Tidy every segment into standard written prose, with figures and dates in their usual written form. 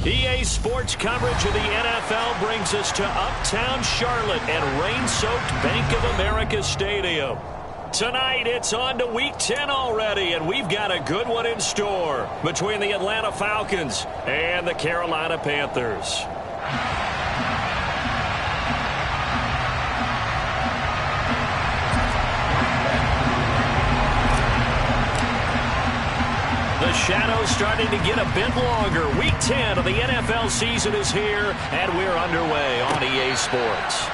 EA Sports coverage of the NFL brings us to Uptown Charlotte and rain-soaked Bank of America Stadium. Tonight, it's on to Week 10 already, and we've got a good one in store between the Atlanta Falcons and the Carolina Panthers. The shadow's starting to get a bit longer. Week 10 of the NFL season is here, and we're underway on EA Sports.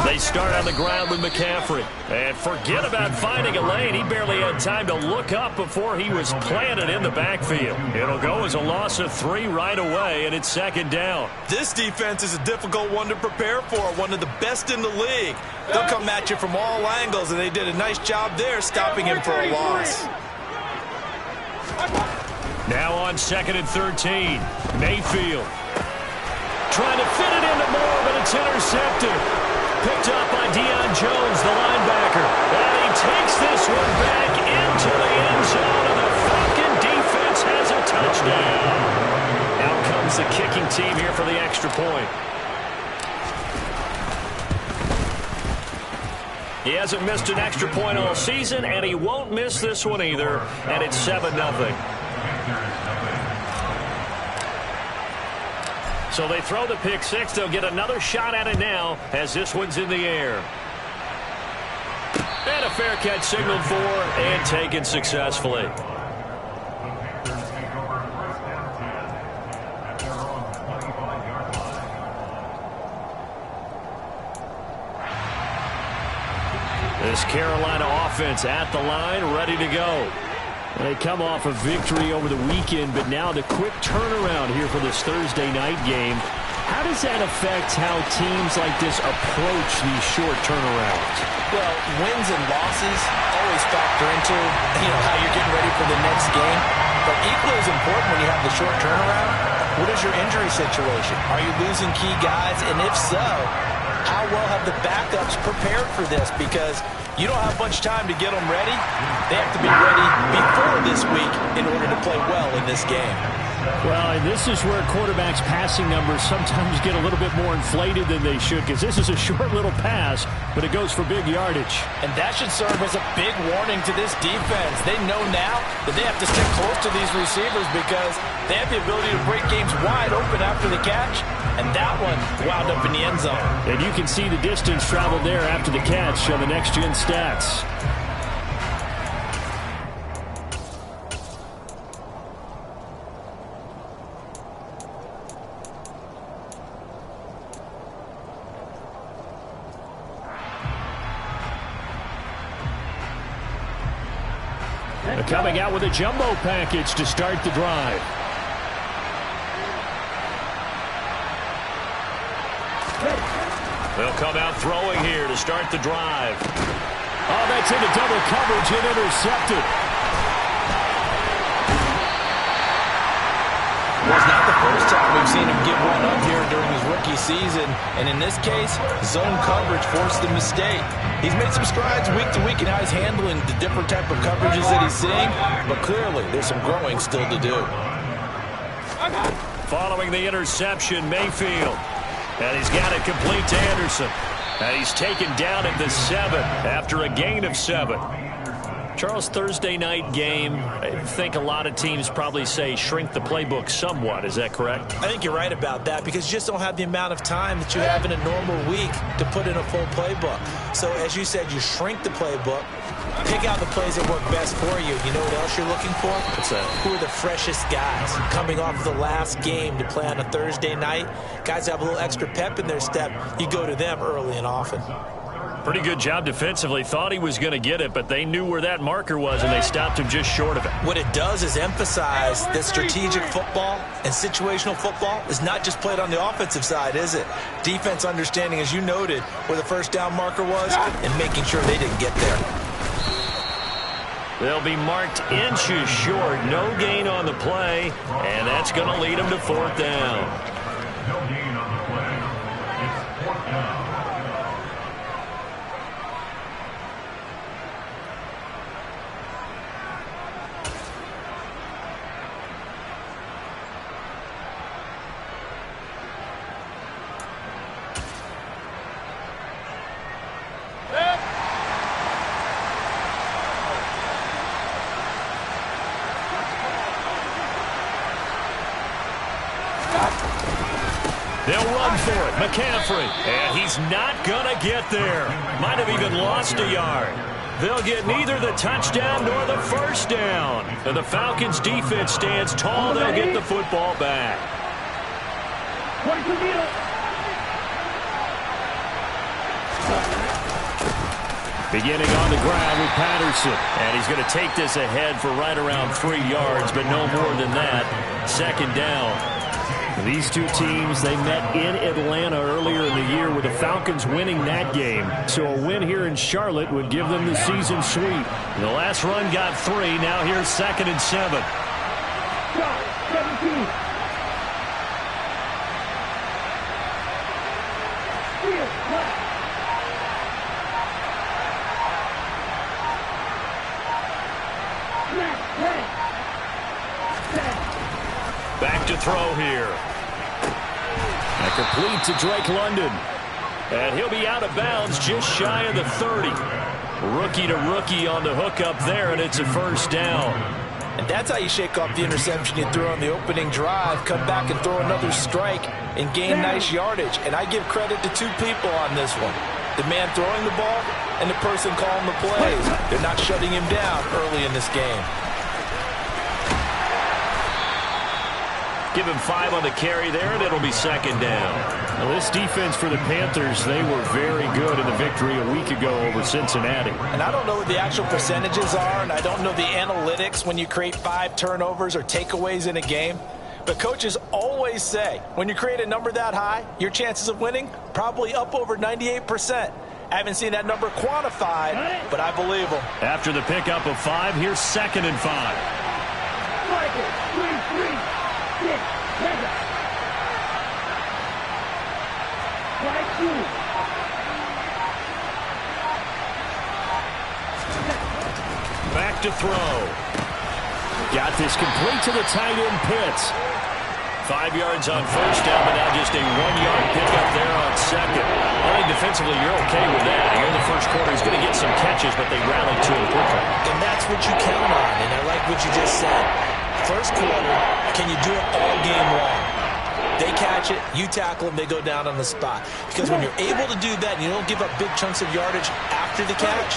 They start on the ground with McCaffrey. And forget about finding a lane. He barely had time to look up before he was planted in the backfield. It'll go as a loss of 3 right away, and it's second down. This defense is a difficult one to prepare for, one of the best in the league. They'll come at you from all angles, and they did a nice job there stopping him for a loss. Now on 2nd and 13, Mayfield. Trying to fit it into Moore, but it's intercepted. Picked up by Deion Jones, the linebacker. And he takes this one back into the end zone, and the Falcon defense has a touchdown. Out comes the kicking team here for the extra point. He hasn't missed an extra point all season, and he won't miss this one either, and it's 7-0. So they throw the pick six. They'll get another shot at it now as this one's in the air. And a fair catch signaled for and taken successfully. This Carolina offense at the line, ready to go. They come off a victory over the weekend, but now the quick turnaround here for this Thursday night game. How does that affect how teams like this approach these short turnarounds? Well, wins and losses always factor into, how you're getting ready for the next game. But equally as important when you have the short turnaround, what is your injury situation? Are you losing key guys? And if so, how well have the backups prepared for this? Because you don't have much time to get them ready. They have to be ready before this week in order to play well in this game. Well, and this is where quarterbacks' passing numbers sometimes get a little bit more inflated than they should, because this is a short little pass, but it goes for big yardage. And that should serve as a big warning to this defense. They know now that they have to stick close to these receivers because they have the ability to break games wide open after the catch, and that one wound up in the end zone. And you can see the distance traveled there after the catch on the next-gen stats. Coming out with a jumbo package to start the drive. They'll come out throwing here to start the drive. Oh, that's into double coverage and intercepted. Well, it's not the first time we've seen him give one up here during his rookie season. And in this case, zone coverage forced the mistake. He's made some strides week to week in how he's handling the different type of coverages that he's seeing. But clearly, there's some growing still to do. Following the interception, Mayfield. And he's got it complete to Anderson. And he's taken down at the 7 after a gain of 7. Charles, Thursday night game, I think a lot of teams probably say shrink the playbook somewhat. Is that correct? I think you're right about that because you just don't have the amount of time that you have in a normal week to put in a full playbook. So, as you said, you shrink the playbook, pick out the plays that work best for you. You know what else you're looking for? What's that? Who are the freshest guys coming off of the last game to play on a Thursday night? Guys that have a little extra pep in their step, you go to them early and often. Pretty good job defensively. Thought he was going to get it, but they knew where that marker was, and they stopped him just short of it. What it does is emphasize that strategic football and situational football is not just played on the offensive side, is it? Defense understanding, as you noted, where the first down marker was and making sure they didn't get there. They'll be marked inches short. No gain on the play, and that's going to lead them to fourth down. No gain on the play. It's fourth down. They'll run for it. McCaffrey. And he's not going to get there. Might have even lost a yard. They'll get neither the touchdown nor the first down. And the Falcons' defense stands tall. They'll get the football back. Beginning on the ground with Patterson. And he's going to take this ahead for right around 3 yards, but no more than that. Second down. These two teams, they met in Atlanta earlier in the year with the Falcons winning that game. So a win here in Charlotte would give them the season sweep. The last run got 3. Now here's 2nd and 7. Back to throw here. And complete to Drake London. And he'll be out of bounds just shy of the 30. Rookie to rookie on the hook up there, and it's a first down. And that's how you shake off the interception you threw on the opening drive, come back and throw another strike and gain nice yardage. And I give credit to 2 people on this one. The man throwing the ball and the person calling the plays. They're not shutting him down early in this game. Give him 5 on the carry there, and it'll be second down. Now, this defense for the Panthers, they were very good in the victory a week ago over Cincinnati. And I don't know what the actual percentages are, and I don't know the analytics when you create 5 turnovers or takeaways in a game. But coaches always say, when you create a number that high, your chances of winning probably up over 98%. I haven't seen that number quantified, but I believe them. After the pickup of 5, here's 2nd and 5. Back to throw. Got this complete to the tight end Pitts. 5 yards on first down, but now just a 1-yard pickup there on second. I think defensively you're okay with that. Here in the first quarter, he's going to get some catches, but they rallied to him quickly. And that's what you count on, and I like what you just said. First quarter, can you do it all game long? They catch it, you tackle them, they go down on the spot. Because when you're able to do that and you don't give up big chunks of yardage after the catch,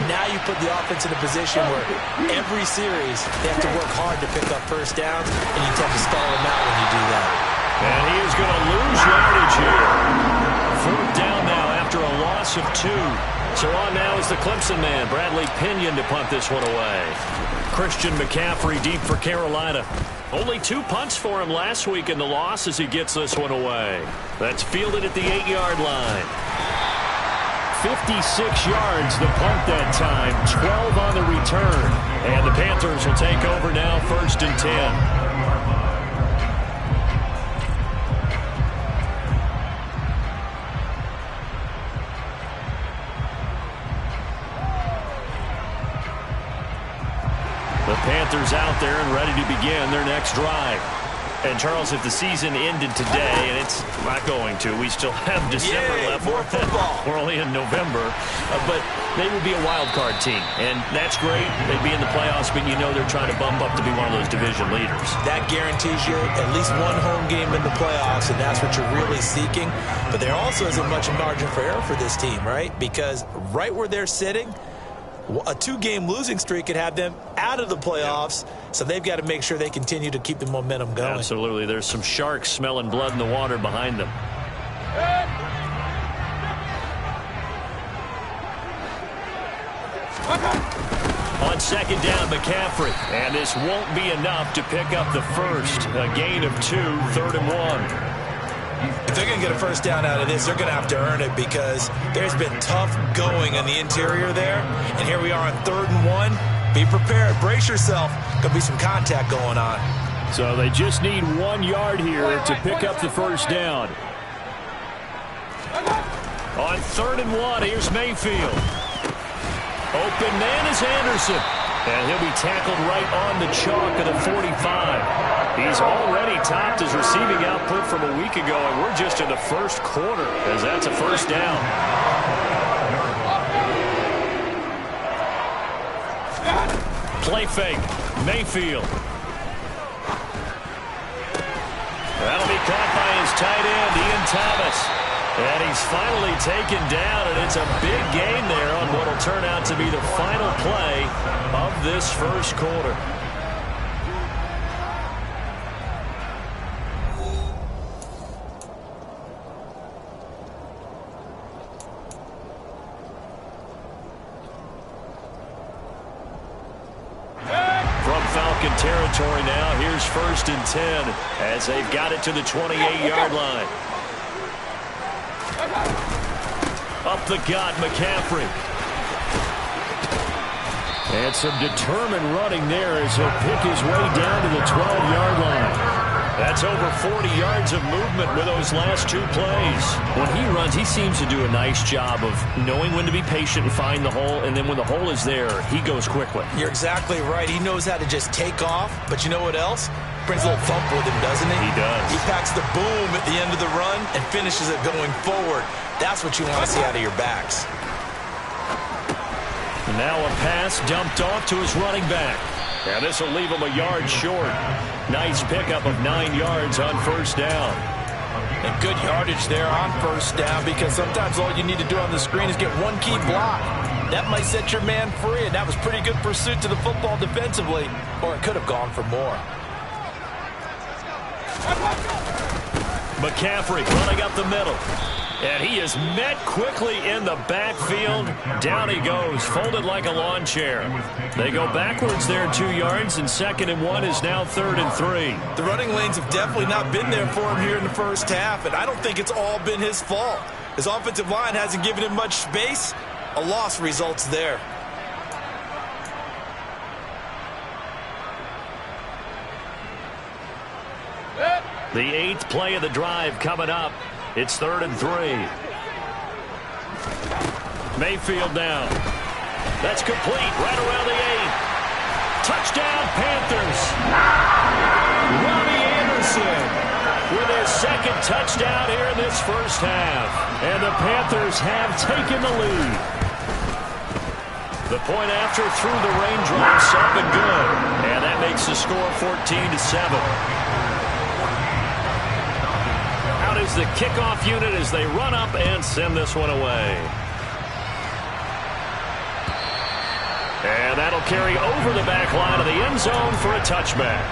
now you put the offense in a position where every series they have to work hard to pick up first downs, and you tend to stall them out when you do that. And he is going to lose yardage here. Fourth down now after a loss of 2. So on now is the Clemson man, Bradley Pinion, to punt this one away. Christian McCaffrey deep for Carolina. Only 2 punts for him last week in the loss as he gets this one away. That's fielded at the 8-yard line. 56 yards the punt that time, 12 on the return. And the Panthers will take over now, 1st and 10. The Panthers out there and ready to begin their next drive. And, Charles, if the season ended today, and it's not going to, we still have December left. More football. We're only in November. But they would be a wild card team. And that's great. They'd be in the playoffs, but you know they're trying to bump up to be one of those division leaders. That guarantees you at least 1 home game in the playoffs, and that's what you're really seeking. But there also isn't much margin for error for this team, right? Because right where they're sitting, a 2-game losing streak could have them out of the playoffs, so they've got to make sure they continue to keep the momentum going. Absolutely. There's some sharks smelling blood in the water behind them. On second down, McCaffrey. And this won't be enough to pick up the first. A gain of 2, 3rd and 1. If they're going to get a first down out of this, they're going to have to earn it because there's been tough going on the interior there. And here we are on 3rd and 1. Be prepared. Brace yourself. Going to be some contact going on. So they just need 1 yard here to pick up the first down. On 3rd and 1, here's Mayfield. Open man is Anderson. And he'll be tackled right on the chalk of the 45. He's already topped his receiving output from a week ago, and we're just in the first quarter as that's a first down. Play fake. Mayfield. That'll be caught by his tight end, Ian Thomas. And he's finally taken down, and it's a big gain there on what will turn out to be the final play of this first quarter. From Falcon territory now, here's 1st and 10 as they've got it to the 28-yard line. Up the gut, McCaffrey. And some determined running there as he'll pick his way down to the 12-yard line. That's over 40 yards of movement with those last 2 plays. When he runs, he seems to do a nice job of knowing when to be patient and find the hole, and then when the hole is there, he goes quickly. You're exactly right. He knows how to just take off, but you know what else? Brings a little thump with him, doesn't he? He does. He packs the boom at the end of the run and finishes it going forward. That's what you want to see out of your backs. And now a pass dumped off to his running back. And this will leave him a yard short. Nice pickup of 9 yards on first down. And good yardage there on first down because sometimes all you need to do on the screen is get one key block. That might set your man free, and that was pretty good pursuit to the football defensively, or it could have gone for more. McCaffrey running up the middle. And he is met quickly in the backfield. Down he goes, folded like a lawn chair. They go backwards there 2 yards, and 2nd and 1 is now 3rd and 3. The running lanes have definitely not been there for him here in the first half, and I don't think it's all been his fault. His offensive line hasn't given him much space. A loss results there. The 8th play of the drive coming up. It's 3rd and 3. Mayfield down. That's complete right around the 8. Touchdown, Panthers. Robbie Anderson with his 2nd touchdown here in this first half. And the Panthers have taken the lead. The point after threw the raindrops up and good. And that makes the score 14-7. Is the kickoff unit as they run up and send this one away. And that'll carry over the back line of the end zone for a touchback.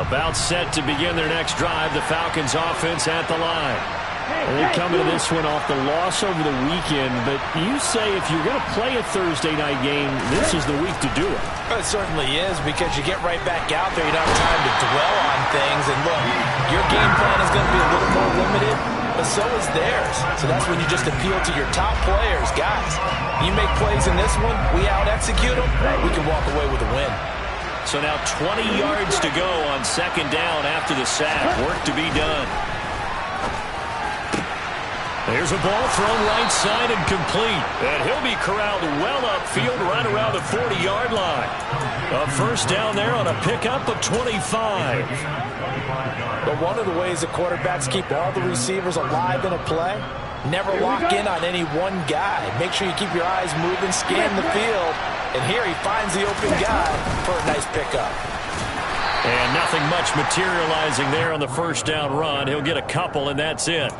About set to begin their next drive. The Falcons offense at the line. They're coming to this one off the loss over the weekend, but you say if you're going to play a Thursday night game, this is the week to do it. Well, it certainly is because you get right back out there. You don't have time to dwell on things. And look, your game plan is going to be a little more limited, but so is theirs. So that's when you just appeal to your top players. Guys, you make plays in this one, we out-execute them, we can walk away with a win. So now 20 yards to go on 2nd down after the sack. Work to be done. There's a ball thrown right side and complete. And he'll be corralled well upfield right around the 40-yard line. A first down there on a pickup of 25. But one of the ways the quarterbacks keep all the receivers alive in a play, never lock in on any one guy. Make sure you keep your eyes moving, scan the field. And here he finds the open guy for a nice pickup. And nothing much materializing there on the first down run. He'll get a couple, and that's it.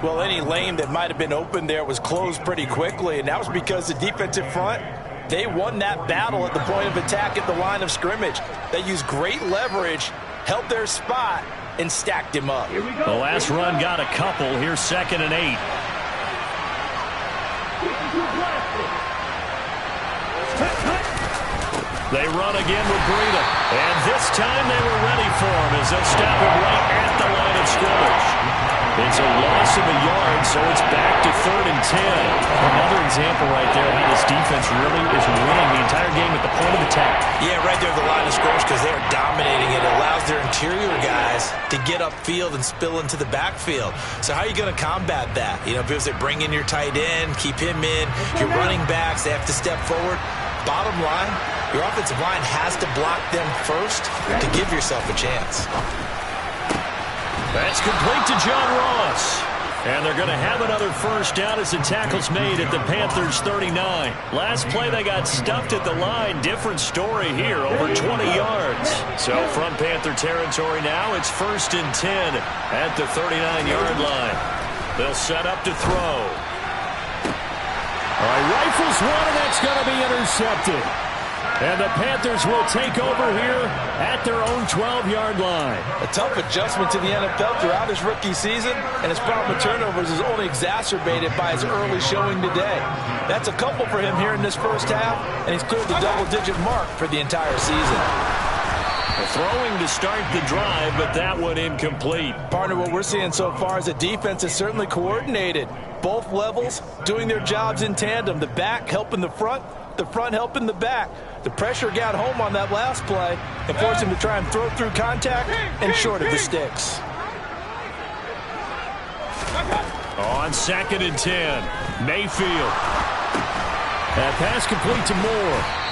Well, any lane that might have been open there was closed pretty quickly, and that was because the defensive front, they won that battle at the point of attack at the line of scrimmage. They used great leverage, held their spot, and stacked him up. The last run got a couple. Here's 2nd and 8. They run again with Breida. And this time they were ready for him as they'll stop him right at the line of scrimmage. It's a loss of a yard, so it's back to 3rd and 10. Another example right there how this defense really is winning the entire game at the point of attack. Yeah, right there at the line of scrimmage because they are dominating it. It allows their interior guys to get upfield and spill into the backfield. So how are you going to combat that? You know, because they bring in your tight end, keep him in. Your running backs, they have to step forward. Bottom line, your offensive line has to block them first to give yourself a chance. That's complete to John Ross. And they're going to have another first down as the tackle's made at the Panthers' 39. Last play, they got stuffed at the line. Different story here, over 20 yards. So from Panther territory now, it's 1st and 10 at the 39-yard line. They'll set up to throw. All right, rifles one, and that's going to be intercepted. And the Panthers will take over here at their own 12-yard line. A tough adjustment to the NFL throughout his rookie season, and his problem with turnovers is only exacerbated by his early showing today. That's a couple for him here in this first half, and he's cleared the double-digit mark for the entire season. Throwing to start the drive, but that one incomplete. Partner, what we're seeing so far is the defense is certainly coordinated. Both levels doing their jobs in tandem. The back helping the front helping the back. The pressure got home on that last play and forced him to try and throw through contact and short of the sticks. On 2nd and 10, Mayfield. That pass complete to Moore.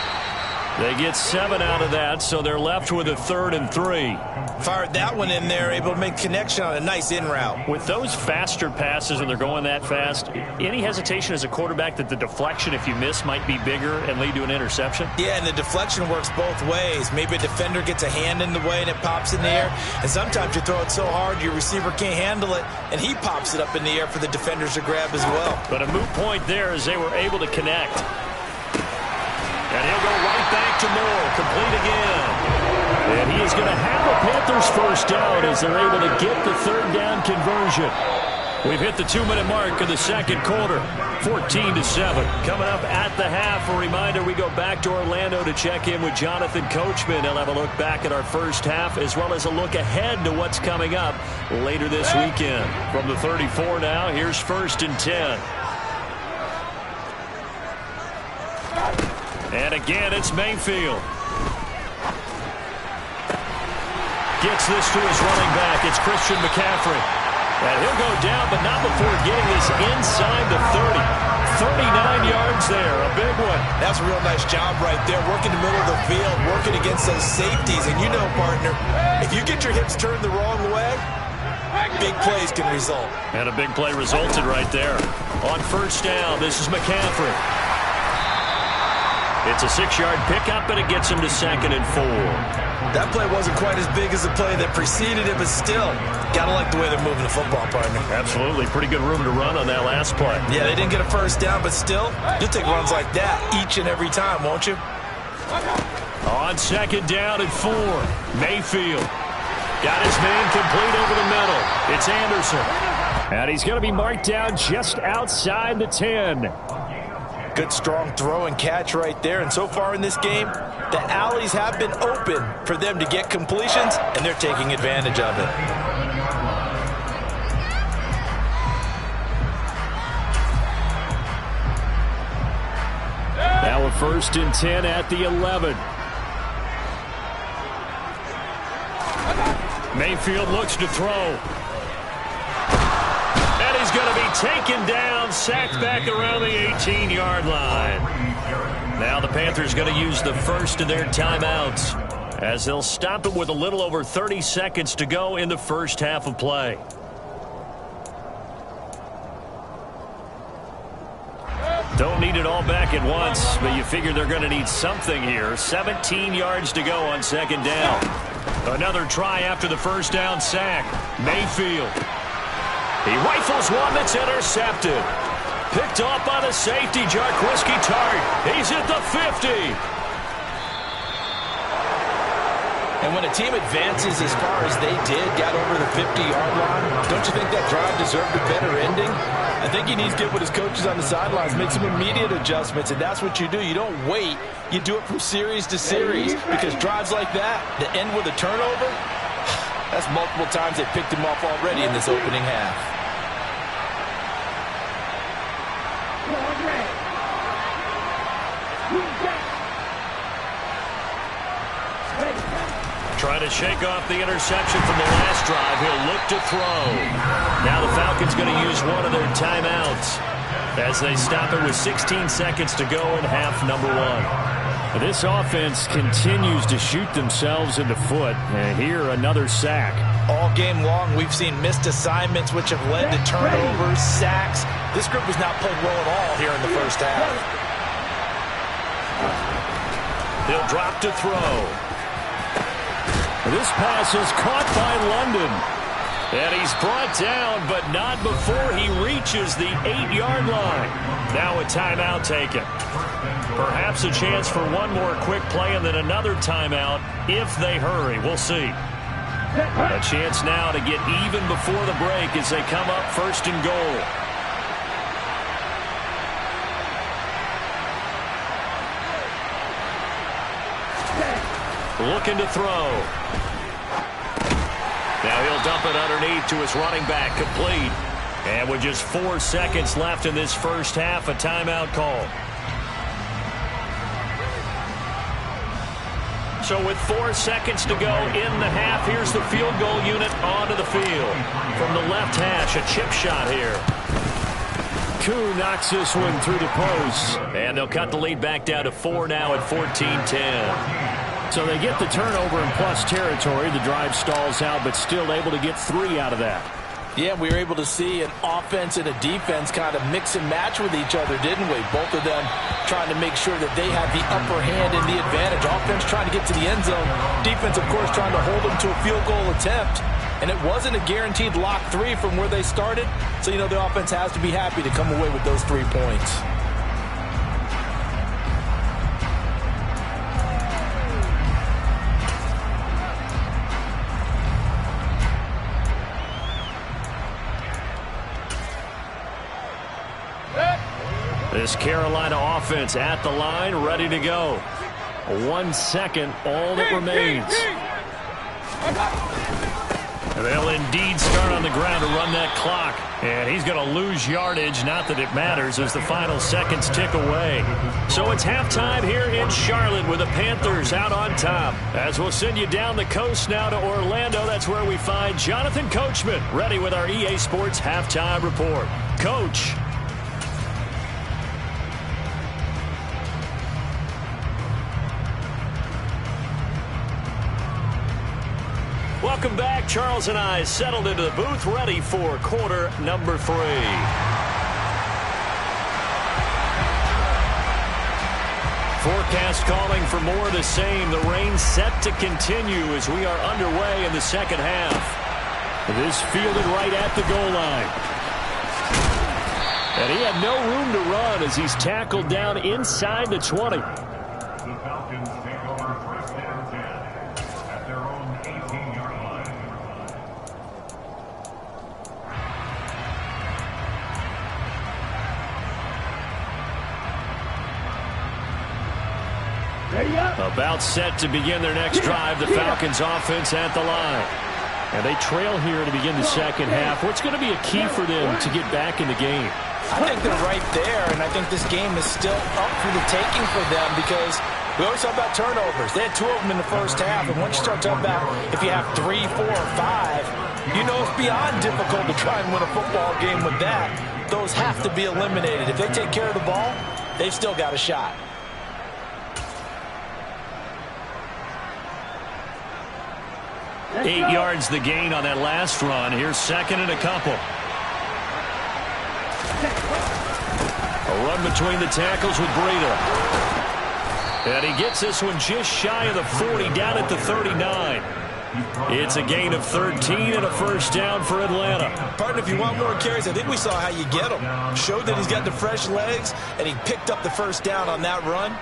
They get 7 out of that, so they're left with a 3rd and 3. Fired that one in there, able to make connection on a nice in route. With those faster passes and they're going that fast, any hesitation as a quarterback that the deflection, if you miss, might be bigger and lead to an interception? Yeah, and the deflection works both ways. Maybe a defender gets a hand in the way and it pops in the air. And sometimes you throw it so hard your receiver can't handle it, and he pops it up in the air for the defenders to grab as well. But a moot point there as they were able to connect. And he'll go right back to Moore, complete again. And he is going to have the Panthers first down as they're able to get the 3rd down conversion. We've hit the 2-minute mark of the second quarter, 14-7. Coming up at the half, a reminder, we go back to Orlando to check in with Jonathan Coachman. He'll have a look back at our first half as well as a look ahead to what's coming up later this weekend. From the 34 now, here's 1st and 10. And again, it's Mayfield. Gets this to his running back. It's Christian McCaffrey. And he'll go down, but not before getting this inside the 30. 39 yards there, a big one. That's a real nice job right there, working the middle of the field, working against those safeties. And you know, partner, if you get your hips turned the wrong way, big plays can result. And a big play resulted right there. On first down, this is McCaffrey. It's a 6-yard pickup, and it gets him to 2nd and 4. That play wasn't quite as big as the play that preceded it, but still, gotta like the way they're moving the football, partner. Absolutely. Pretty good room to run on that last play. Yeah, they didn't get a first down, but still, you'll take runs like that each and every time, won't you? On 2nd down and 4, Mayfield. Got his man complete over the middle. It's Anderson. And he's going to be marked down just outside the 10. Good, strong throw and catch right there. And so far in this game, the alleys have been open for them to get completions, and they're taking advantage of it. Now a 1st and 10 at the 11. Mayfield looks to throw. And he's going to be taken down, sacked back around the 18-yard line. Now the Panthers going to use the first of their timeouts as they'll stop it with a little over 30 seconds to go in the first half of play. Don't need it all back at once, but you figure they're going to need something here. 17 yards to go on second down. Another try after the first down sack. Mayfield. He rifles one that's intercepted. Picked off by the safety, Jarquiski Tart. He's at the 50. And when a team advances as far as they did, got over the 50-yard line, don't you think that drive deserved a better ending? I think he needs to get with his coaches on the sidelines, make some immediate adjustments, and that's what you do. You don't wait. You do it from series to series, because drives like that end with a turnover, that's multiple times they picked him off already in this opening half. Trying to shake off the interception from the last drive. He'll look to throw. Now the Falcons going to use one of their timeouts as they stop it with 16 seconds to go in half number one. This offense continues to shoot themselves in the foot. And here, another sack. All game long, we've seen missed assignments, which have led to turnovers, sacks. This group has not played well at all here in the first half. He'll drop to throw. This pass is caught by London. And he's brought down, but not before he reaches the 8-yard line. Now a timeout taken. Perhaps a chance for one more quick play and then another timeout if they hurry. We'll see. A chance now to get even before the break as they come up first and goal. Looking to throw. Now he'll dump it underneath to his running back, complete. And with just 4 seconds left in this first half, a timeout call. So with 4 seconds to go in the half, here's the field goal unit onto the field. From the left hash, a chip shot here. Koo knocks this one through the post. And they'll cut the lead back down to 4 now at 14-10. So they get the turnover in plus territory. The drive stalls out, but still able to get 3 out of that. Yeah, we were able to see an offense and a defense kind of mix and match with each other, didn't we? Both of them trying to make sure that they have the upper hand and the advantage. Offense trying to get to the end zone. Defense, of course, trying to hold them to a field goal attempt. And it wasn't a guaranteed lock 3 from where they started. So, you know, the offense has to be happy to come away with those 3 points. This Carolina offense at the line, ready to go. 1 second, all that remains. They'll indeed start on the ground to run that clock. And he's going to lose yardage, not that it matters, as the final seconds tick away. So it's halftime here in Charlotte with the Panthers out on top. As we'll send you down the coast now to Orlando, that's where we find Jonathan Coachman, ready with our EA Sports Halftime Report. Coach. Welcome back. Charles and I settled into the booth, ready for quarter number 3. Forecast calling for more of the same. The rain set to continue as we are underway in the second half. This fielded right at the goal line. And he had no room to run as he's tackled down inside the 20. The Falcons take over first and 10 at their own 18-yard line. About set to begin their next drive. The Falcons offense at the line. And they trail here to begin the second half. What's going to be a key for them to get back in the game? I think they're right there, and I think this game is still up for the taking for them because we always talk about turnovers. They had 2 of them in the first half, and once you start talking about if you have 3, 4, or 5, you know it's beyond difficult to try and win a football game with that. Those have to be eliminated. If they take care of the ball, they've still got a shot. Eight yards the gain on that last run. Here's second and a couple. A run between the tackles with Breida. And he gets this one just shy of the 40, down at the 39. It's a gain of 13 and a first down for Atlanta. Partner, if you want more carries, I think we saw how you get them. Showed that he's got the fresh legs, and he picked up the first down on that run.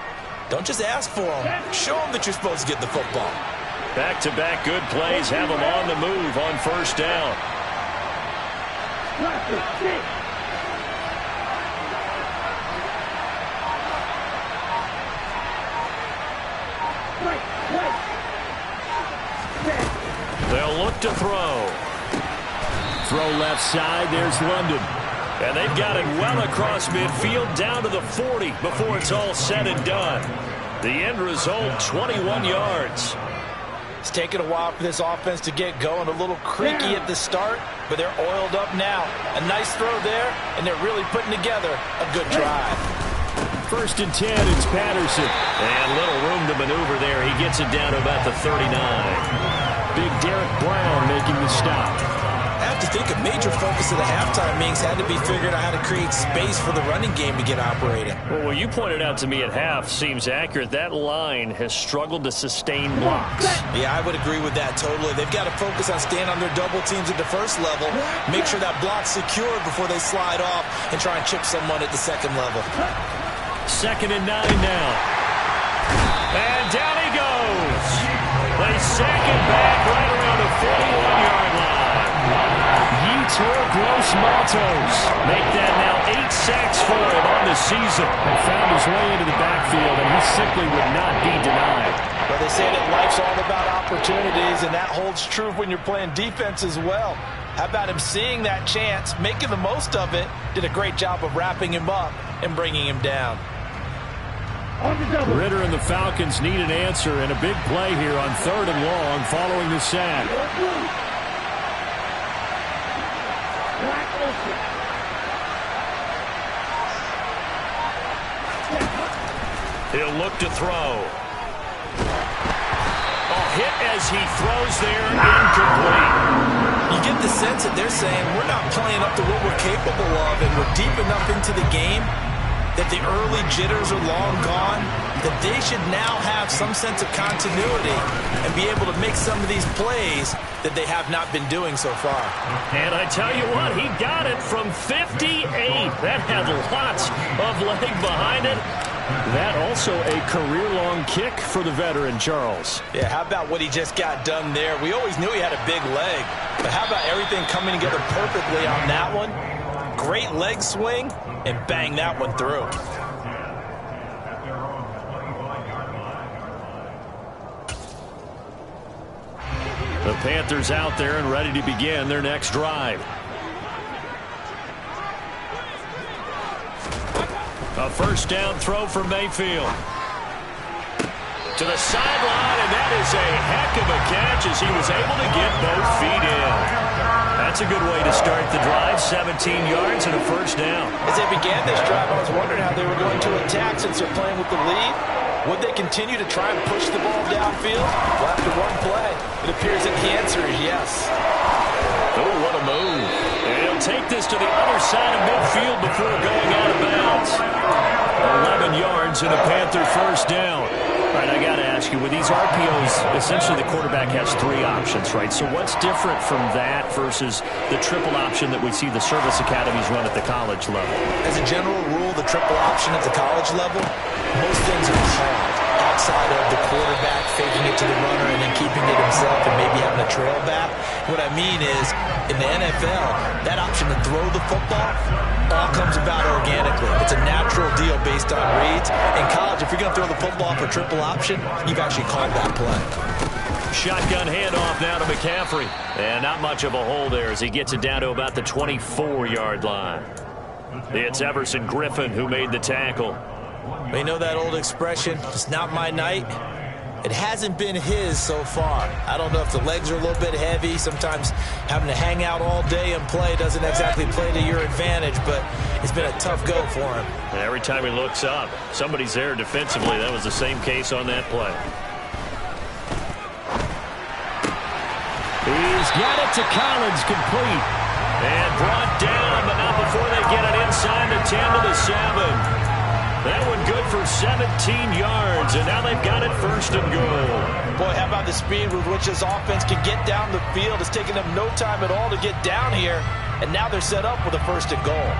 Don't just ask for them. Show them that you're supposed to get the football. Back-to-back good plays have him on the move on first down. They'll look to throw. Throw left side. There's London. And they've got it well across midfield down to the 40 before it's all said and done. The end result, 21 yards. It's taken a while for this offense to get going. A little creaky at the start, but they're oiled up now. A nice throw there, and they're really putting together a good drive. First and 10, it's Patterson. And little room to maneuver there. He gets it down to about the 39. Big Derek Brown making the stop. I have to think a major focus of the halftime meetings had to be figuring out how to create space for the running game to get operating. Well, what you pointed out to me at half seems accurate. That line has struggled to sustain blocks. Yeah, I would agree with that totally. They've got to focus on staying on their double teams at the first level, make sure that block's secured before they slide off and try and chip someone at the second level. 2nd and 9 now. And down he goes. They sack it back right around the 41-yard line. Yetur Gross-Matos make that now 8 sacks for him on the season. And found his way into the backfield, and he simply would not be denied. But they say that life's all about opportunities, and that holds true when you're playing defense as well. How about him seeing that chance, making the most of it, did a great job of wrapping him up and bringing him down. Ritter and the Falcons need an answer, and a big play here on 3rd and long following the sack. He'll look to throw. Hit as he throws there, incomplete. You get the sense that they're saying we're not playing up to what we're capable of, and we're deep enough into the game that the early jitters are long gone, that they should now have some sense of continuity and be able to make some of these plays that they have not been doing so far. And I tell you what, he got it from 58. That had lots of leg behind it. That also a career-long kick for the veteran, Charles. Yeah, how about what he just got done there? We always knew he had a big leg, but how about everything coming together perfectly on that one? Great leg swing, and bang that one through. The Panthers out there and ready to begin their next drive. A first down throw for Mayfield. To the sideline, and that is a heck of a catch as he was able to get both feet in. That's a good way to start the drive. 17 yards and a first down. As they began this drive, I was wondering how they were going to attack since they're playing with the lead. Would they continue to try and push the ball downfield? Well, after one play, it appears that the answer is yes. Oh, what a move. And he'll take this to the other side of midfield before going out of bounds. 11 yards and a Panther first down. All right, I got to ask you, with these RPOs, essentially the quarterback has 3 options, right? So what's different from that versus the triple option that we see the service academies run at the college level? As a general rule, the triple option at the college level, most things are called outside of the quarterback faking it to the runner and then keeping it himself and maybe having a trail back. What I mean is, in the NFL, that option to throw the football all comes about organically. It's a natural deal based on reads. In college, if you're going to throw the football for triple option, you've actually called that play. Shotgun handoff now to McCaffrey. And not much of a hole there as he gets it down to about the 24-yard line. It's Everson Griffin who made the tackle. We know that old expression, it's not my night. It hasn't been his so far. I don't know if the legs are a little bit heavy. Sometimes having to hang out all day and play doesn't exactly play to your advantage, but it's been a tough go for him. And every time he looks up, somebody's there defensively. That was the same case on that play. He's got it to Collins, complete. And brought down, but not before they get it inside the 10 to the 7. That one good for 17 yards, and now they've got it first and goal. Boy, how about the speed with which this offense can get down the field? It's taken them no time at all to get down here, and now they're set up with a first and goal.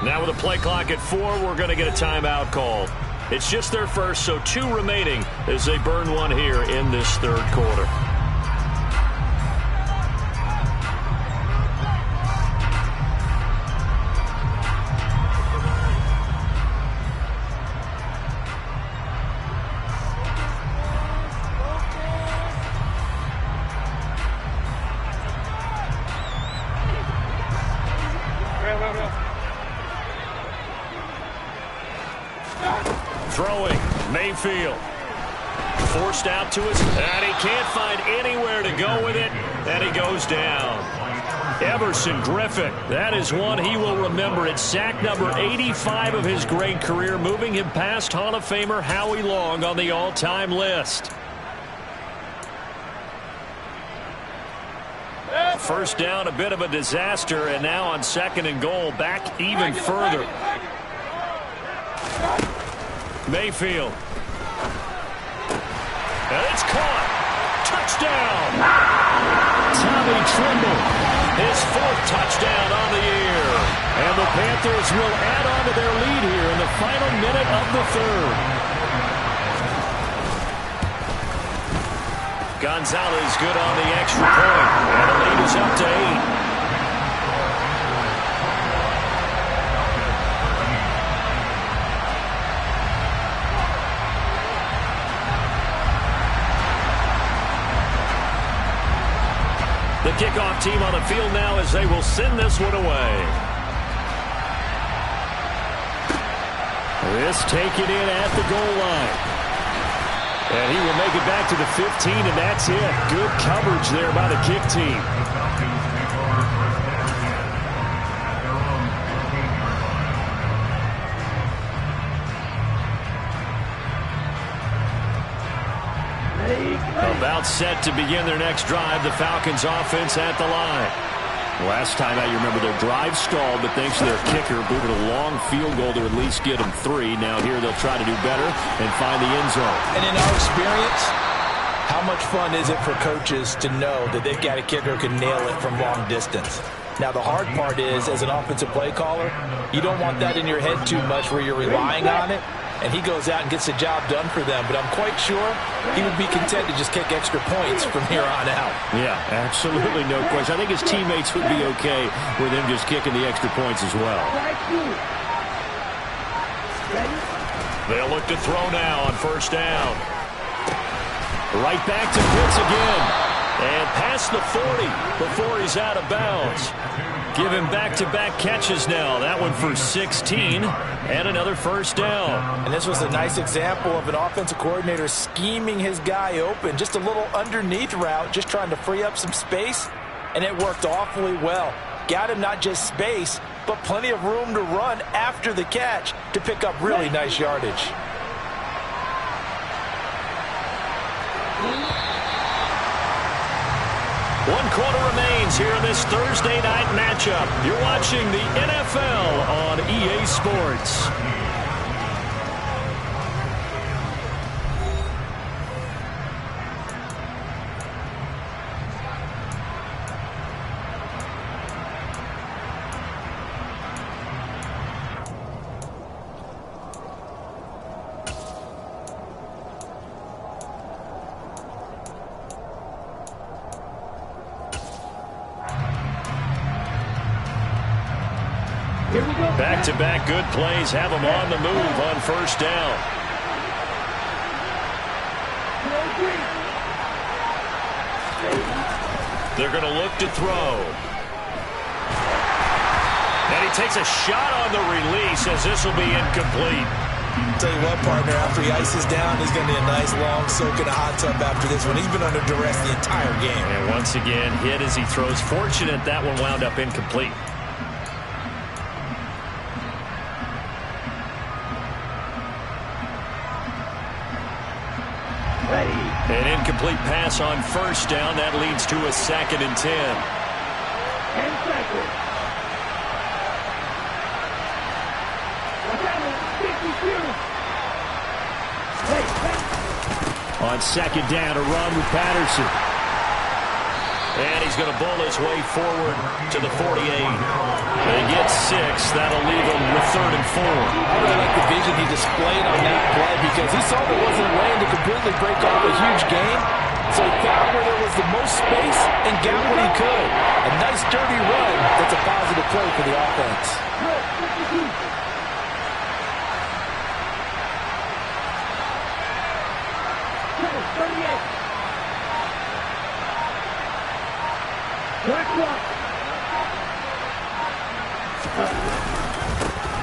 Now with a play clock at 4, we're going to get a timeout called. It's just their first, so 2 remaining as they burn one here in this third quarter. Throwing, Mayfield. Forced out to us, and he can't find anywhere to go with it, and he goes down. Everson Griffin, that is one he will remember. It's sack number 85 of his great career, moving him past Hall of Famer Howie Long on the all-time list. First down, a bit of a disaster, and now on second and goal, back even further. Mayfield. And it's caught. Touchdown. Tommy Tremble. His 4th touchdown on the year. And the Panthers will add on to their lead here in the final minute of the third. Gonzalez good on the extra point. And the lead is up to 8. The kickoff team on the field now as they will send this one away. This taken in at the goal line. And he will make it back to the 15, and that's it. Good coverage there by the kick team. About set to begin their next drive, the Falcons offense at the line. Last time out, you remember their drive stalled, but thanks to their kicker, booted a long field goal to at least get them 3. Now here they'll try to do better and find the end zone. And in our experience, how much fun is it for coaches to know that they've got a kicker who can nail it from long distance? Now, the hard part is, as an offensive play caller, you don't want that in your head too much where you're relying on it. And he goes out and gets the job done for them. But I'm quite sure he would be content to just kick extra points from here on out. Yeah, absolutely no question. I think his teammates would be okay with him just kicking the extra points as well. They'll look to throw now on first down. Right back to Pitts again. And past the 40 before he's out of bounds. Give him back-to-back catches now. That one for 16 and another first down. And this was a nice example of an offensive coordinator scheming his guy open. Just a little underneath route, just trying to free up some space, and it worked awfully well. Got him not just space, but plenty of room to run after the catch to pick up really nice yardage. One quarter remains here in this Thursday night matchup. You're watching the NFL on EA Sports. Back-to-back good plays have them on the move on first down. They're going to look to throw. And he takes a shot on the release as this will be incomplete. Tell you what, partner, after he ices down, he's going to need a nice long soak in a hot tub after this one. He's been under duress the entire game. And once again, hit as he throws. Fortunate that one wound up incomplete. An incomplete pass on first down. That leads to a 2nd and 10. 10 seconds. On 2nd down, a run with Patterson. And he's going to bull his way forward to the 48. They get 6. That'll leave him with 3rd and 4. I really like the vision he displayed on that play because he saw there wasn't a lane to completely break off a huge gain. So he found where there was the most space and got what he could. A nice dirty run. That's a positive play for the offense.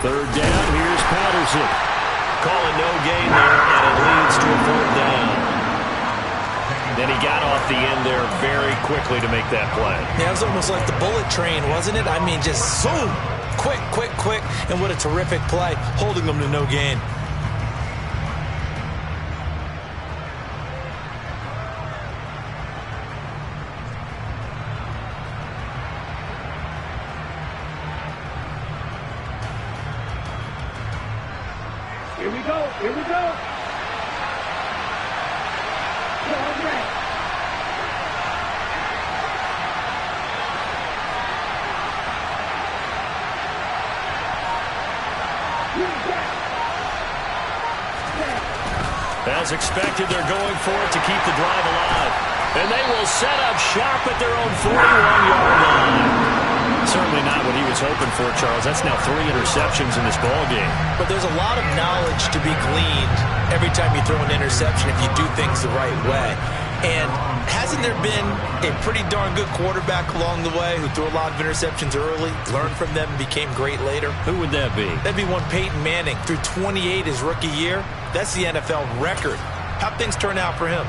Third down, here's Patterson. Calling no gain there, and it leads to a 4th down. Then he got off the end there very quickly to make that play. Yeah, it was almost like the bullet train, wasn't it? I mean, just zoom. Quick, quick, quick. And what a terrific play, holding them to no gain. Here we go. Here we go. As expected, they're going for it to keep the drive alive. And they will set up shop at their own 41-yard line. Certainly not what he was hoping for, Charles. That's now 3 interceptions in this ballgame. But there's a lot of knowledge to be gleaned every time you throw an interception if you do things the right way. And hasn't there been a pretty darn good quarterback along the way who threw a lot of interceptions early, learned from them, and became great later? Who would that be? That'd be one Peyton Manning. Threw 28 his rookie year. That's the NFL record. How'd things turn out for him?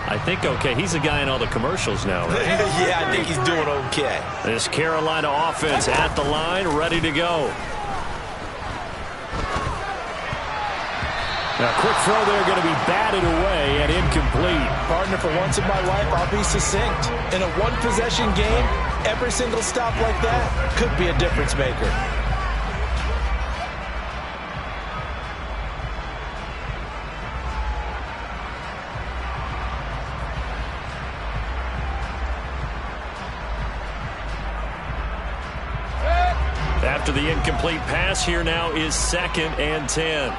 I think okay. He's a guy in all the commercials now, right? Yeah, I think he's doing okay. This Carolina offense at the line, ready to go. Now, quick throw there, going to be batted away and incomplete. Partner, for once in my life, I'll be succinct. In a one-possession game, every single stop like that could be a difference maker. After the incomplete pass, here now is 2nd and 10.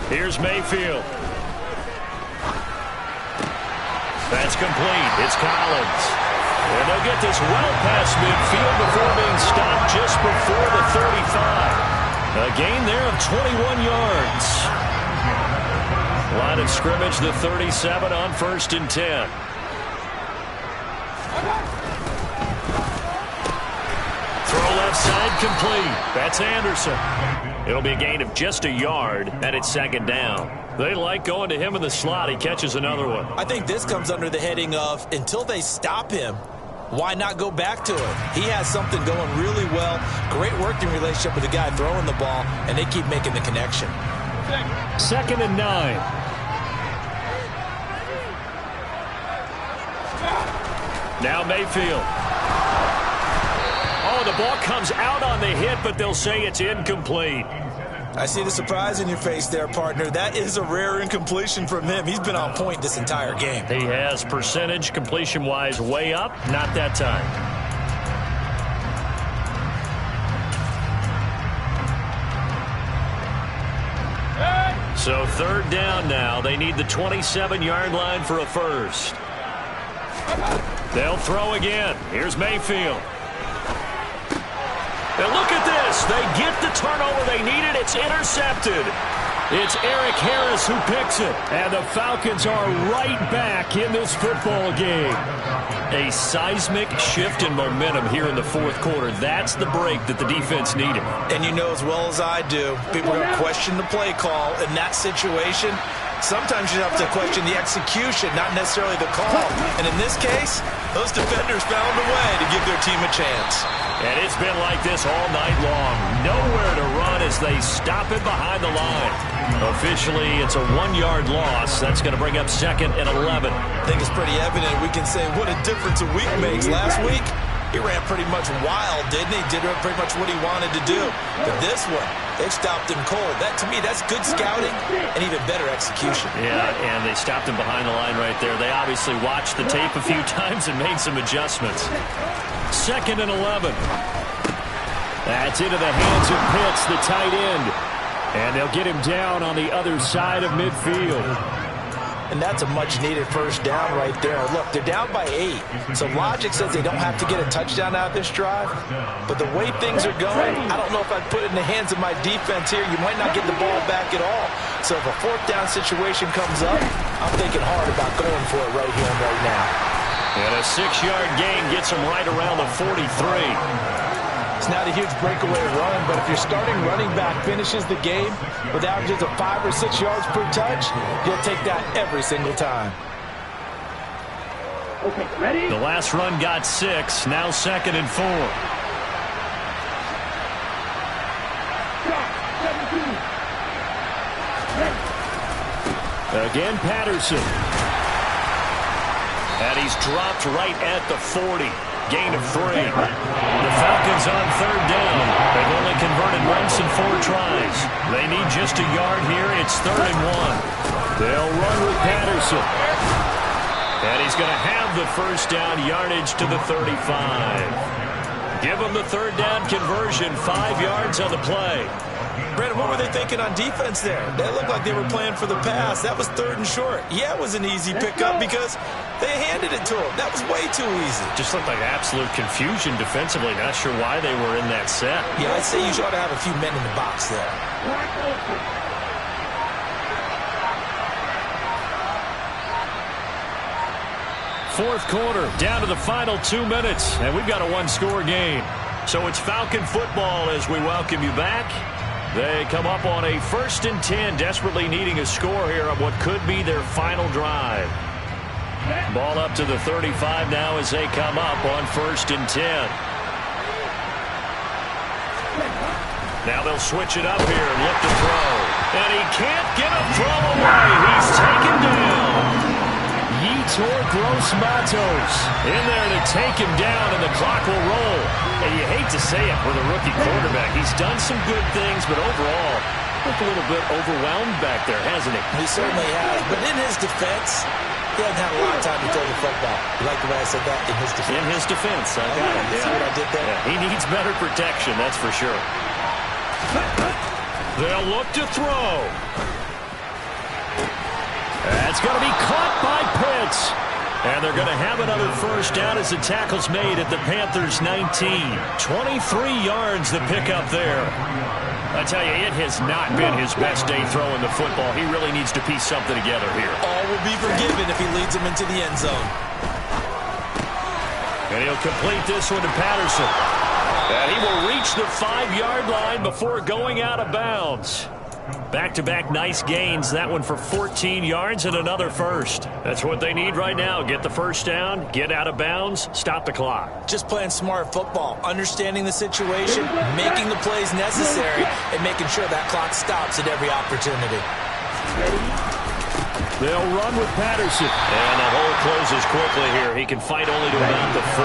Here's Mayfield. That's complete. It's Collins. And they'll get this well past midfield before being stopped just before the 35. A gain there of 21 yards. Line of scrimmage, the 37 on 1st and 10. Throw left side complete. That's Anderson. It'll be a gain of just a yard, and it's 2nd down. They like going to him in the slot. He catches another one. I think this comes under the heading of, until they stop him, why not go back to it? He has something going really well. Great working relationship with the guy throwing the ball, and they keep making the connection. 2nd and 9. Now Mayfield. Oh, the ball comes out on the hit, but they'll say it's incomplete. I see the surprise in your face there, partner. That is a rare incompletion from him. He's been on point this entire game. He has percentage completion-wise way up. Not that time. So 3rd down now. They need the 27-yard line for a first. They'll throw again. Here's Mayfield. And look at this. They get the turnover they needed. It's intercepted. It's Eric Harris who picks it. And the Falcons are right back in this football game. A seismic shift in momentum here in the fourth quarter. That's the break that the defense needed. And you know as well as I do, people are going to question the play call in that situation. Sometimes you have to question the execution, not necessarily the call. And in this case, those defenders found a way to give their team a chance. And it's been like this all night long. Nowhere to run as they stop it behind the line. Officially, it's a 1-yard loss. That's going to bring up 2nd and 11. I think it's pretty evident. We can say what a difference a week makes. Last week, he ran pretty much wild, didn't he? Did pretty much what he wanted to do. But this one, they stopped him cold. That, to me, that's good scouting and even better execution. Yeah, and they stopped him behind the line right there. They obviously watched the tape a few times and made some adjustments. 2nd and 11. That's into the hands of Pitts, the tight end. And they'll get him down on the other side of midfield. And that's a much-needed first down right there. Look, they're down by 8. So logic says they don't have to get a touchdown out of this drive. But the way things are going, I don't know if I'd put it in the hands of my defense here. You might not get the ball back at all. So if a 4th down situation comes up, I'm thinking hard about going for it right here and right now. And a 6-yard gain gets him right around the 43. It's not a huge breakaway run, but if your starting running back finishes the game with averages of 5 or 6 yards per touch, you'll take that every single time. Okay, ready? The last run got 6. Now 2nd and 4. Again, Patterson. And he's dropped right at the 40. Gain of 3. The Falcons on 3rd down. They've only converted once in 4 tries. They need just a yard here. It's 3rd and 1. They'll run with Patterson. And he's going to have the first down, yardage to the 35. Give them the 3rd down conversion, 5 yards on the play. Brandon, what were they thinking on defense there? They looked like they were playing for the pass. That was 3rd and short. Yeah, it was an easy pickup because they handed it to him. That was way too easy. Just looked like absolute confusion defensively. Not sure why they were in that set. Yeah, I'd say you ought to have a few men in the box there. Fourth quarter, down to the final 2 minutes, and we've got a 1-score game. So it's Falcon football as we welcome you back. They come up on a 1st and 10, desperately needing a score here on what could be their final drive. Ball up to the 35 now as they come up on 1st and 10. Now they'll switch it up here and look to throw. And he can't get a throw away. He's taken down. Yetur Gross-Matos in there to take him down, and the clock will roll. And you hate to say it with a rookie quarterback. He's done some good things, but overall, looked a little bit overwhelmed back there, hasn't he? He certainly has. But in his defense, he hasn't had a lot of time to throw the football. You like the way I said that? In his defense. In his defense. I got it. See what I did there? Yeah, he needs better protection, that's for sure. They'll look to throw. That's going to be caught by Pitts. And they're going to have another first down as the tackle's made at the Panthers' 19. 23 yards the pickup there. I tell you, it has not been his best day throwing the football. He really needs to piece something together here. All will be forgiven if he leads them into the end zone. And he'll complete this one to Patterson. And he will reach the 5-yard line before going out of bounds. Back-to-back nice gains. That one for 14 yards and another first. That's what they need right now. Get the first down, get out of bounds, stop the clock. Just playing smart football, understanding the situation, making the plays necessary, and making sure that clock stops at every opportunity. They'll run with Patterson. And the hole closes quickly here. He can fight only to about the 4.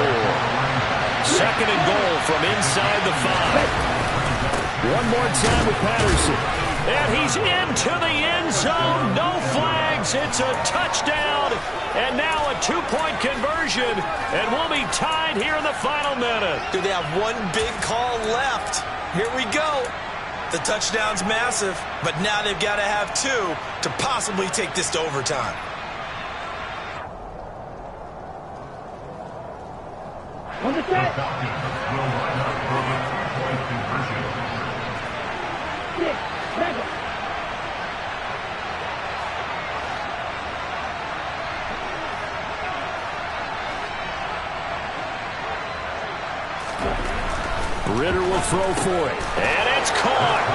2nd and goal from inside the 5. One more time with Patterson. And he's into the end zone. No flags. It's a touchdown. And now a 2-point conversion. And we'll be tied here in the final minute. Do they have one big call left? Here we go. The touchdown's massive, but now they've got to have 2 to possibly take this to overtime. On the set. Will line up for the 2-point conversion. 6, 7. Ritter will throw for it. And it's caught.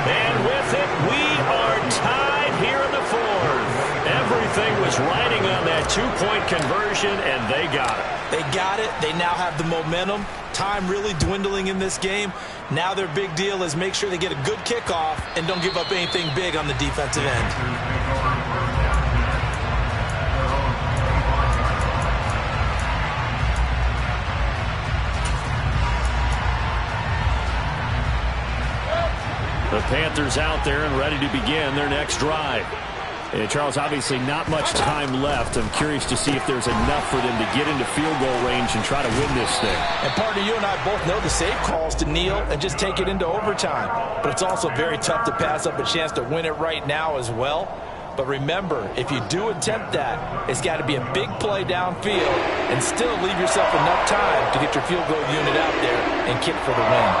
And with it, we are tied here in the fourth. Everything was riding on that two-point conversion, and they got it. They got it. They now have the momentum. Time really dwindling in this game. Now their big deal is make sure they get a good kickoff and don't give up anything big on the defensive end. The Panthers out there and ready to begin their next drive. And Charles, obviously not much time left. I'm curious to see if there's enough for them to get into field goal range and try to win this thing. And partner, you and I both know the safe calls to kneel and just take it into overtime. But it's also very tough to pass up a chance to win it right now as well. But remember, if you do attempt that, it's got to be a big play downfield and still leave yourself enough time to get your field goal unit out there and kick for the win.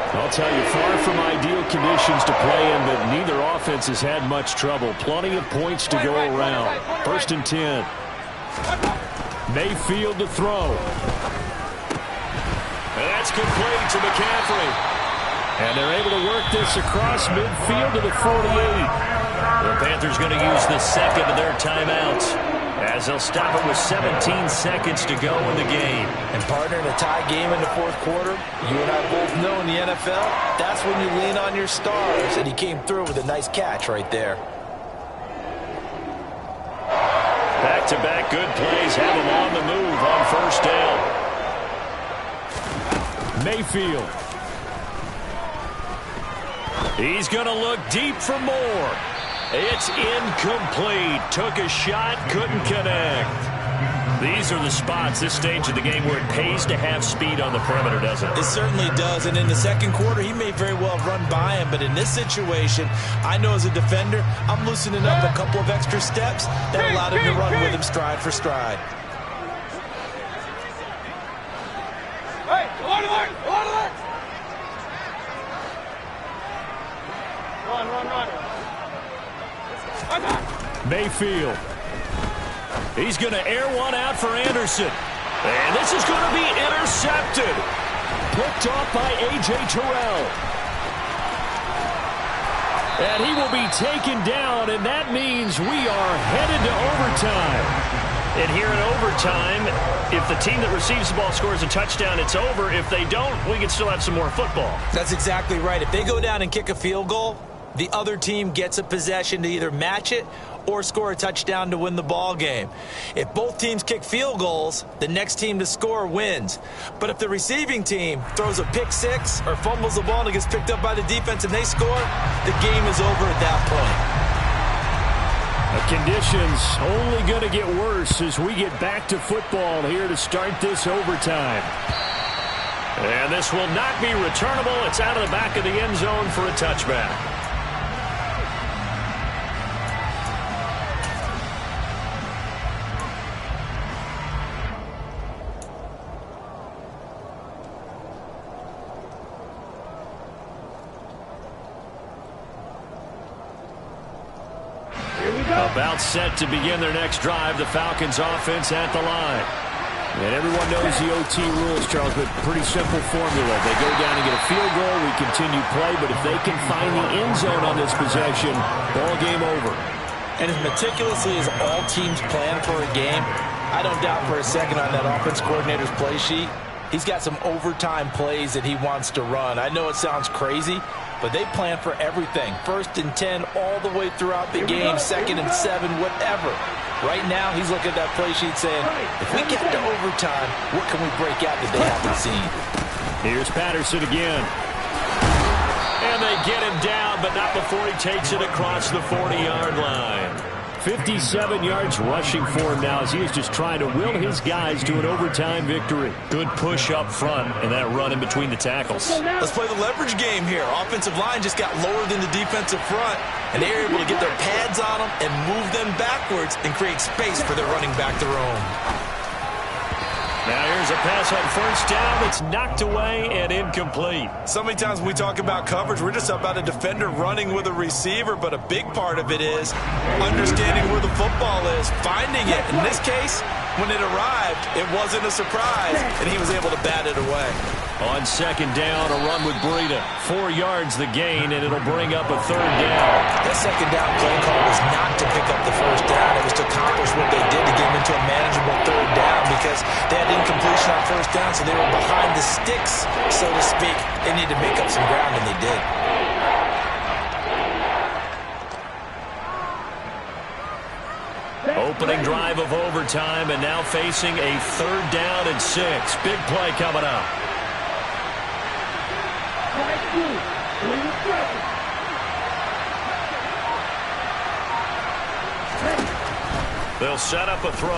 I'll tell you, far from ideal conditions to play in, but neither offense has had much trouble. Plenty of points to go around. 1st and 10. Mayfield to throw. And that's complete to McCaffrey. And they're able to work this across midfield to the 48. The Panthers going to use the second of their timeouts, as they'll stop it with 17 seconds to go in the game. And partner, in a tie game in the fourth quarter, you and I both know in the NFL, that's when you lean on your stars. And he came through with a nice catch right there. Back-to-back good plays have him on the move on 1st down. Mayfield. He's going to look deep for more. It's incomplete. Took a shot, couldn't connect. These are the spots, this stage of the game, where it pays to have speed on the perimeter, doesn't it? It certainly does. And in the second quarter, he may very well run by him. But in this situation, I know as a defender, I'm loosening up a couple of extra steps that allowed him to run with him stride for stride. Hey, alert! Run! Mayfield. He's going to air one out for Anderson. And this is going to be intercepted. Picked off by A.J. Terrell. And he will be taken down, and that means we are headed to overtime. And here in overtime, if the team that receives the ball scores a touchdown, it's over. If they don't, we can still have some more football. That's exactly right. If they go down and kick a field goal, the other team gets a possession to either match it or score a touchdown to win the ball game. If both teams kick field goals, the next team to score wins. But if the receiving team throws a pick six or fumbles the ball and it gets picked up by the defense and they score, the game is over at that point. The conditions only going to get worse as we get back to football here to start this overtime. And this will not be returnable. It's out of the back of the end zone for a touchback. About set to begin their next drive, the Falcons offense at the line. And everyone knows the OT rules, Charles, but pretty simple formula. They go down and get a field goal, we continue play, but if they can find the end zone on this possession, ball game over. And as meticulously as all teams plan for a game, I don't doubt for a second on that offense coordinator's play sheet, he's got some overtime plays that he wants to run. I know it sounds crazy, but they plan for everything. 1st and 10 all the way throughout the game, 2nd and 7, whatever. Right now, he's looking at that play sheet saying, if we get to overtime, what can we break out that they haven't seen? Here's Patterson again. And they get him down, but not before he takes it across the 40-yard line. 57 yards rushing for him now as he is just trying to will his guys to an overtime victory. Good push up front and that run in between the tackles. Let's play the leverage game here. Offensive line just got lower than the defensive front, and they were able to get their pads on them and move them backwards and create space for their running back to roam. Now here's a pass on 1st down that's knocked away and incomplete. So many times when we talk about coverage, we're just about a defender running with a receiver, but a big part of it is understanding where the football is, finding it. In this case, when it arrived, it wasn't a surprise, and he was able to bat it away. On second down, a run with Breida. 4 yards the gain, and it'll bring up a third down. That second down play call was not to pick up the first down. It was to accomplish what they did to get them into a manageable third down because they had incompletion on first down, so they were behind the sticks, so to speak. They needed to make up some ground, and they did. Opening drive of overtime, and now facing a third down and 6. Big play coming up. They'll set up a throw.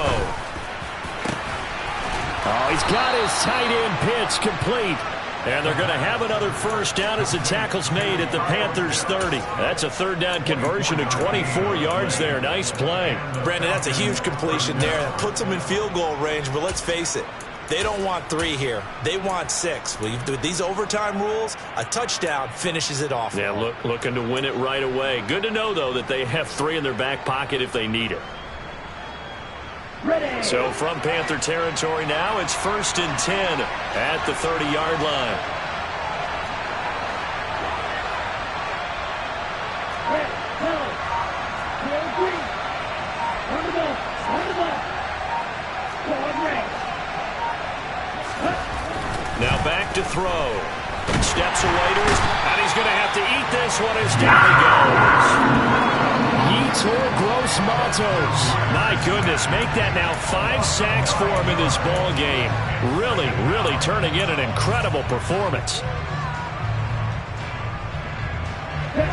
Oh, he's got his tight end pitch complete. And they're going to have another first down as the tackle's made at the Panthers 30. That's a third down conversion of 24 yards there. Nice play. Brandon, that's a huge completion there. That puts them in field goal range, but let's face it. They don't want 3 here. They want 6. With these overtime rules, a touchdown finishes it off. Yeah, looking to win it right away. Good to know, though, that they have 3 in their back pocket if they need it. Ready. So from Panther territory now, it's 1st and 10 at the 30-yard line. Now back to throw. Steps away to his, and he's going to have to eat this one as down he goes. Yetur Gross-Matos. My goodness, make that now 5 sacks for him in this ball game. Really turning in an incredible performance.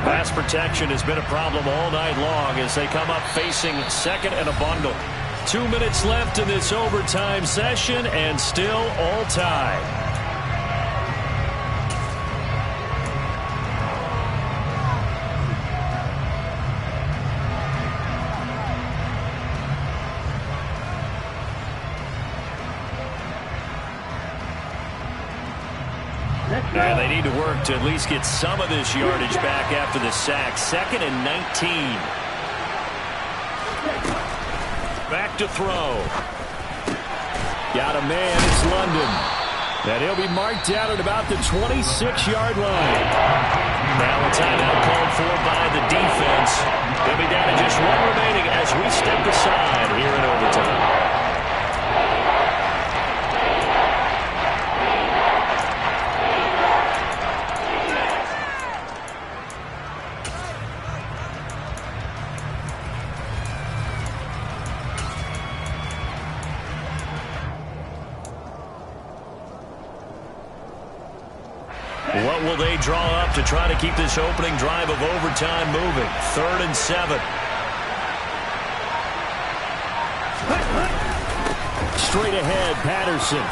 Pass protection has been a problem all night long as they come up facing second and a bundle. 2 minutes left in this overtime session, and still all tied. And they need to work to at least get some of this yardage back after the sack. 2nd and 19. Back to throw. Got a man, it's London. And he'll be marked down at about the 26-yard line. Now a timeout called for by the defense. They'll be down to just 1 remaining as we step aside here in overtime. What will they draw up to try to keep this opening drive of overtime moving? 3rd and 7. Straight ahead, Patterson.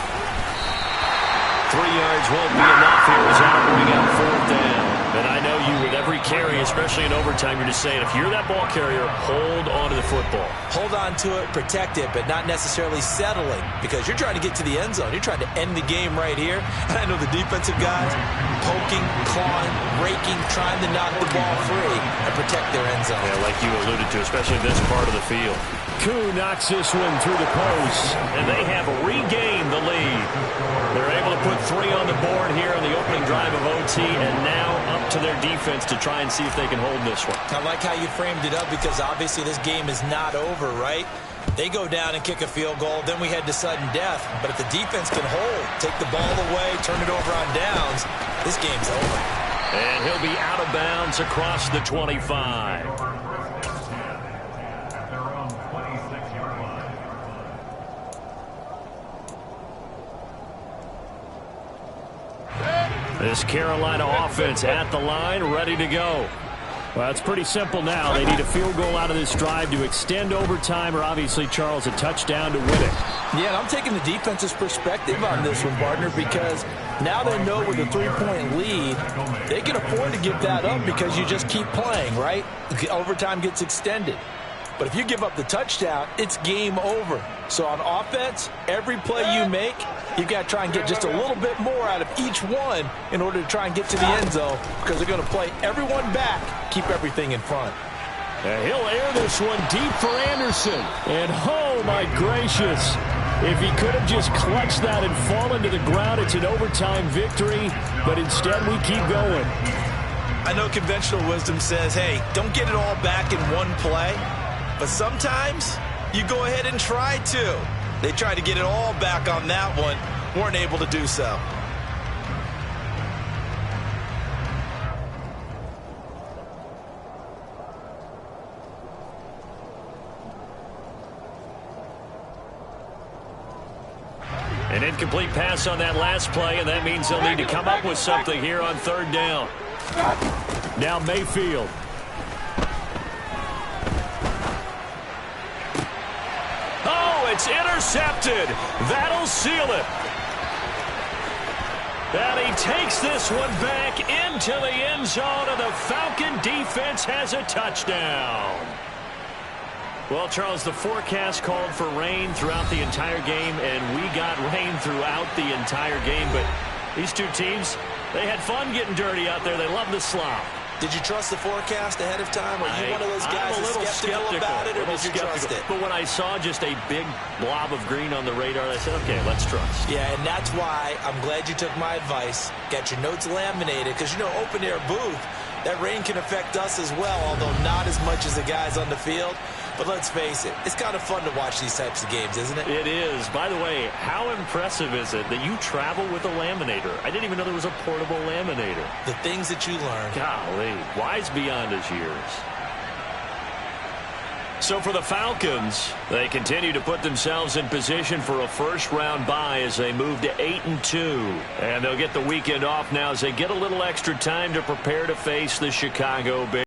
3 yards won't be enough here as that'll bring out 4th down. And I know you, with every carry, especially in overtime, you're just saying, if you're that ball carrier, hold on to the football. Hold on to it, protect it, but not necessarily settling because you're trying to get to the end zone. You're trying to end the game right here. And I know the defensive guys poking, clawing, raking, trying to knock the ball free and protect their end zone. Yeah, like you alluded to, especially this part of the field. Koo knocks this one through the post, and they have regained the lead. They're able to put 3 on the board here on the opening drive of OT, and now up to their defense to try and see if they can hold this one. I like how you framed it up because obviously this game is not over, right? They go down and kick a field goal, then we head to sudden death. But if the defense can hold, take the ball away, turn it over on downs, this game's over. And he'll be out of bounds across the 25. This Carolina offense at the line, ready to go. Well, it's pretty simple now. They need a field goal out of this drive to extend overtime, or obviously, Charles, a touchdown to win it. Yeah, and I'm taking the defense's perspective on this one, partner, because now they know with a 3-point lead, they can afford to give that up because you just keep playing, right? Overtime gets extended. But if you give up the touchdown, it's game over. So on offense, every play you make, you've got to try and get just a little bit more out of each one in order to try and get to the end zone because they're going to play everyone back, keep everything in front. He'll air this one deep for Anderson. And oh my gracious, if he could have just clutched that and fallen to the ground, it's an overtime victory. But instead we keep going. I know conventional wisdom says, hey, don't get it all back in one play. But sometimes you go ahead and try to. They tried to get it all back on that one. Weren't able to do so. An incomplete pass on that last play, and that means they'll need to come up with something here on third down. Now Mayfield. Oh, it's intercepted. That'll seal it. And he takes this one back into the end zone, and the Falcon defense has a touchdown. Well, Charles, the forecast called for rain throughout the entire game, and we got rain throughout the entire game. But these two teams, they had fun getting dirty out there. They love the slop. Did you trust the forecast ahead of time? Are you one of those guys that's skeptical about it, or did you trust it? But when I saw just a big blob of green on the radar, I said, okay, let's trust. Yeah, and that's why I'm glad you took my advice. Got your notes laminated, because, you know, open-air booth, that rain can affect us as well, although not as much as the guys on the field. But let's face it, it's kind of fun to watch these types of games, isn't it? It is. By the way, how impressive is it that you travel with a laminator? I didn't even know there was a portable laminator. The things that you learn. Golly, wise beyond his years. So for the Falcons, they continue to put themselves in position for a first-round bye as they move to 8-2. And they'll get the weekend off now as they get a little extra time to prepare to face the Chicago Bears.